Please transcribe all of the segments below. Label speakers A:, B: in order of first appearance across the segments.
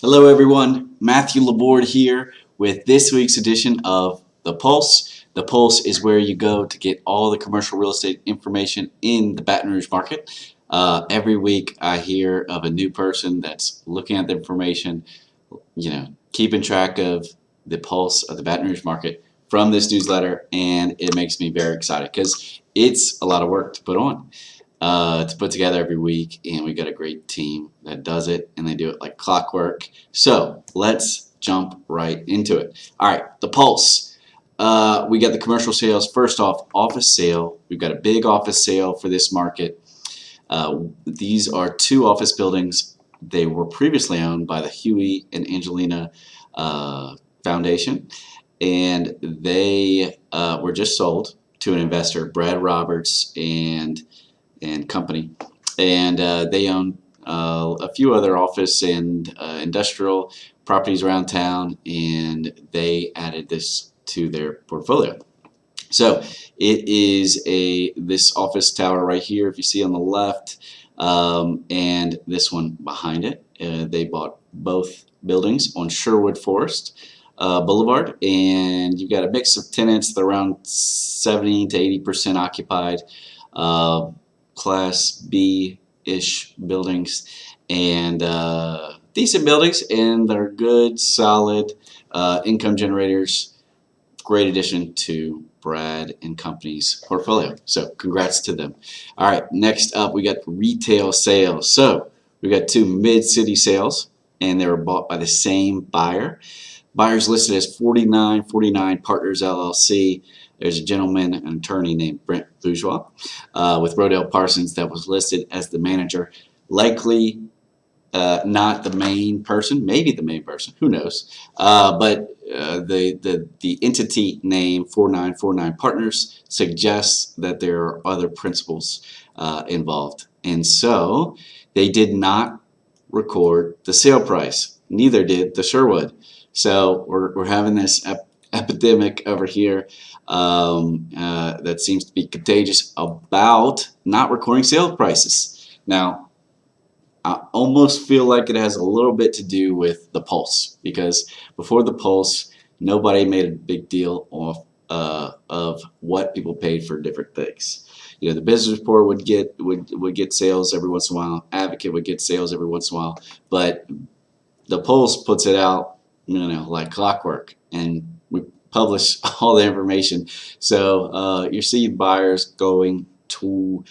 A: Hello everyone, Matthew Laborde here with this week's edition of The Pulse. The Pulse is where you go to get all the commercial real estate information in the Baton Rouge market. Every week I hear of a new person that's looking at the information, keeping track of the pulse of the Baton Rouge market from this newsletter, and it makes me very excited because it's a lot of work to put on. To put together every week, and we got a great team that does it, and they do it like clockwork. So let's jump right into it. All right, the pulse. We got the commercial sales. First off, office sale. We've got a big office sale for this market. These are two office buildings. They were previously owned by the Hwy and Angelina Foundation, and they were just sold to an investor, Brad Roberts and company, and they own a few other office and industrial properties around town, and they added this to their portfolio. So it is this office tower right here, if you see on the left, and this one behind it. They bought both buildings on Sherwood Forest Boulevard, and you've got a mix of tenants. They're around 70 to 80% occupied. Class B-ish buildings, and decent buildings, and they're good, solid income generators. Great addition to Brad and company's portfolio. So congrats to them. All right, next up we got retail sales. So we got two mid-city sales, and they were bought by the same buyer. Buyers listed as 4949 Partners LLC. There's a gentleman, an attorney named Brent Bourgeois with Rodell Parsons that was listed as the manager. Likely not the main person, maybe the main person, who knows. But the entity name 4949 Partners suggests that there are other principals involved. And so they did not record the sale price. Neither did the Sherwood. So we're having this epidemic over here that seems to be contagious about not recording sale prices. Now, I almost feel like it has a little bit to do with the pulse, because before the pulse, nobody made a big deal of what people paid for different things. You know, the business report would get sales every once in a while. Advocate would get sales every once in a while, but the pulse puts it out, like clockwork, and we publish all the information. So you see buyers going to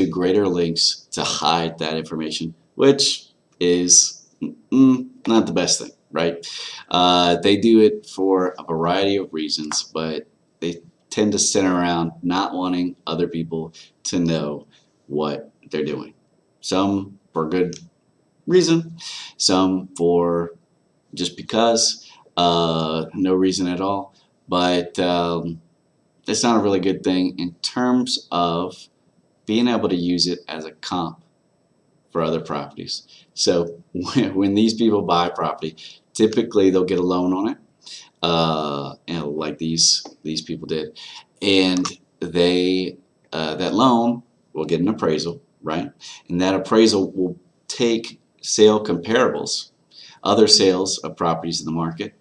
A: greater lengths to hide that information, which is not the best thing, right? They do it for a variety of reasons, but they tend to center around not wanting other people to know what they're doing. Some for good reason, some for just because, no reason at all. But it's not a really good thing in terms of being able to use it as a comp for other properties. So when these people buy property, typically they'll get a loan on it, like these people did, and they that loan will get an appraisal, right? And that appraisal will take sale comparables, other sales of properties in the market,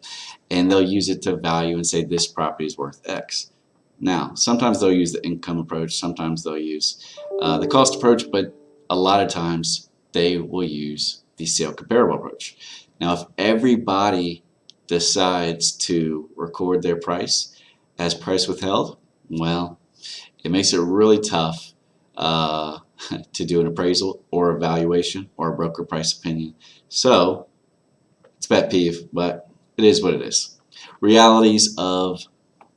A: and they'll use it to value and say this property is worth X. Now, sometimes they'll use the income approach, sometimes they'll use the cost approach, but a lot of times they will use the sale comparable approach. Now, if everybody decides to record their price as price withheld, well, it makes it really tough to do an appraisal or a valuation or a broker price opinion. So it's a pet peeve, but it is what it is. Realities of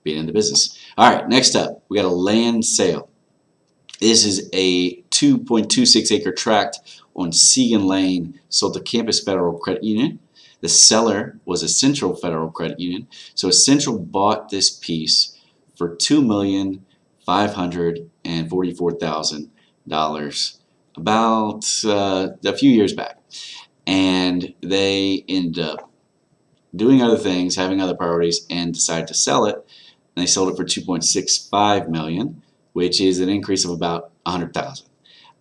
A: being in the business. All right, next up, we got a land sale. This is a 2.26 acre tract on Siegen Lane, sold to Campus Federal Credit Union. The seller was Essential Federal Credit Union. So Essential bought this piece for $2,544,000 about a few years back. And they ended up doing other things, having other priorities, and decided to sell it. And they sold it for $2.65 million, which is an increase of about $100,000.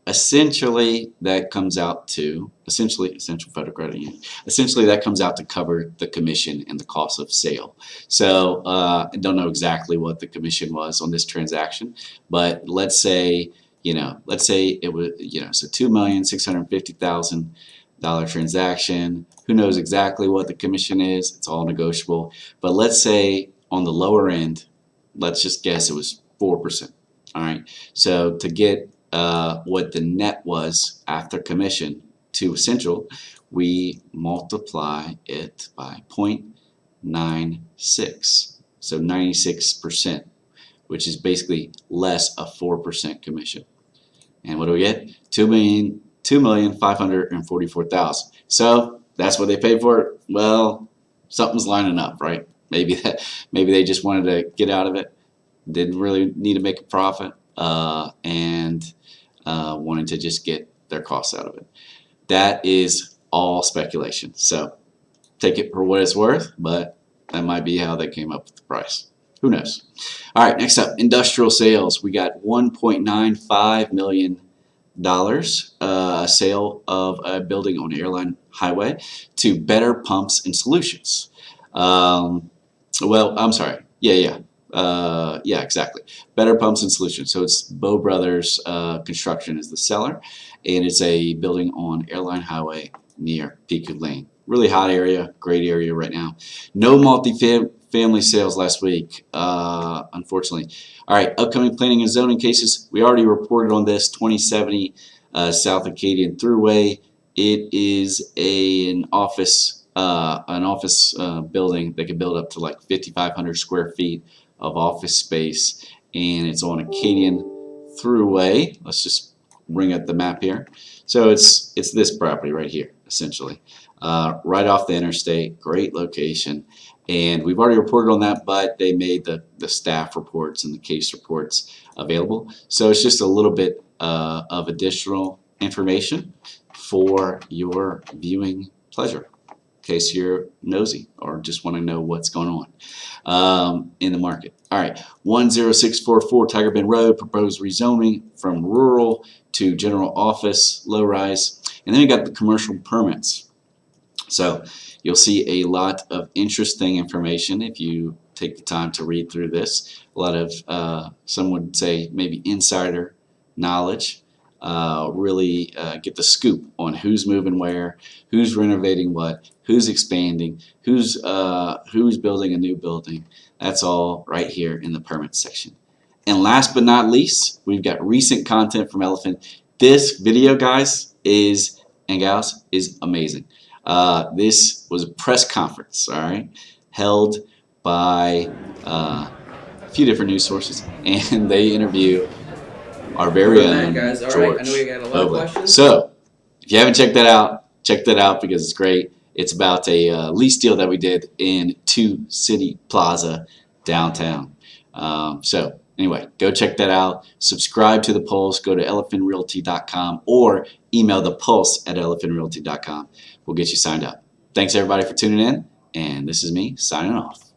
A: essentially that comes out to Essential Federal Credit Union. Essentially that comes out to cover the commission and the cost of sale. So I don't know exactly what the commission was on this transaction, but let's say it was so $2,650,000 transaction. Who knows exactly what the commission is? It's all negotiable. But let's say on the lower end, let's just guess it was 4%. All right. So to get what the net was after commission to Essential, we multiply it by 0.96. So 96%, which is basically less of 4% commission. And what do we get? $2,544,000. So that's what they paid for it. Well, something's lining up, right? Maybe they just wanted to get out of it, didn't really need to make a profit, and wanted to just get their costs out of it. That is all speculation. So take it for what it's worth, but that might be how they came up with the price. Who knows? All right, next up, industrial sales. We got $1.95 million sale of a building on Airline Hwy to Better Pumps and Solutions. Well, I'm sorry. Yeah, exactly. Better Pumps and Solutions. So it's BOH Brothers Construction is the seller, and it's a building on Airline Hwy near Pecue Lane. Really hot area, great area right now. No multi-family sales last week, unfortunately. All right, upcoming planning and zoning cases. We already reported on this, 2070 South Acadian Thruway. It is an office building that can build up to like 5,500 square feet of office space, and it's on Acadian Thruway. Let's just bring up the map here. So it's this property right here, essentially, right off the interstate. Great location, and we've already reported on that, but they made the staff reports and the case reports available. So it's just a little bit of additional information for your viewing pleasure, in case you're nosy or just want to know what's going on in the market. All right, 10644 Tiger Bend Road, proposed rezoning from rural to general office, low rise. And then you got the commercial permits. So you'll see a lot of interesting information if you take the time to read through this. A lot of, some would say maybe insider knowledge. Really get the scoop on who's moving where, who's renovating what, who's expanding, who's building a new building. That's all right here in the permit section. And last but not least, we've got recent content from Elifin. This video, guys, and gals, is amazing. This was a press conference, all right, held by a few different news sources, and they interview our very own
B: guys. All
A: George.
B: right, I know you got a lot of questions.
A: So, if you haven't checked that out, check that out because it's great. It's about a lease deal that we did in 2 City Plaza downtown. So, anyway, go check that out. Subscribe to The Pulse. Go to elifinrealty.com or email thepulse@elifinrealty.com. We'll get you signed up. Thanks, everybody, for tuning in, and this is me signing off.